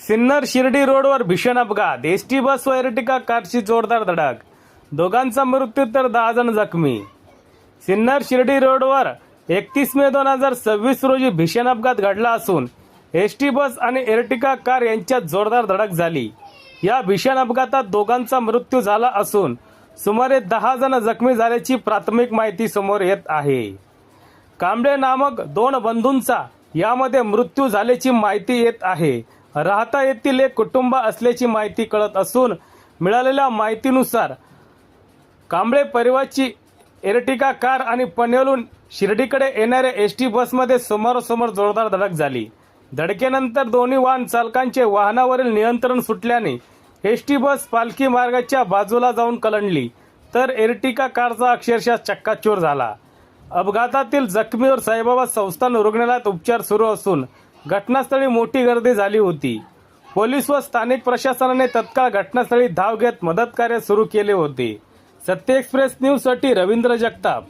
सिन्नर शिर्डी रोडवर भीषण अपघात. एसटी बस व एर्टिगा कारची जोरदार धडक. दोघांचा मृत्यू तर 10 जण जखमी. सिन्नर शिर्डी रोडवर 31 मे 2026 रोजी भीषण अपघात घडला असून एसटी बस आणि एर्टिगा कार यांच्यात जोरदार धडक झाली. या भीषण अपघातात दोघांचा मृत्यू झाला असून सुमारे 10 जण जखमी झाल्याची प्राथमिक माहिती समोर येत आहे. कांबळे नामक 2 बंधूंचा यामध्ये मृत्यू झाल्याची माहिती येत आहे. राहता येथील एक कुटुंब असल्याची माहिती कळत असून मिळालेल्या माहितीनुसार कांबळे परिवाराची एर्टिगा कार आणि पनवेलहून शिर्डीकडे येणाऱ्या एसटी बसमध्ये समोरासमोर जोरदार धडक झाली. धडकेनंतर दोन्ही वाहन चालकांचे वाहनावरील नियंत्रण सुटल्याने एसटी बस पालखी मार्गाच्या बाजूला जाऊन कलंडली तर एर्टिगा कारचा अक्षरशः चक्काचूर झाला. अपघातातील जखमीवर साईबाबा संस्थान रुग्णालयात उपचार सुरू असून घटनास्थळी मोठी गर्दी झाली होती. पोलीस व स्थानिक प्रशासनाने तत्काळ घटनास्थळी धाव घेत मदत कार्य सुरू केले होते. सत्य एक्सप्रेस न्यूजसाठी रवींद्र जगताप.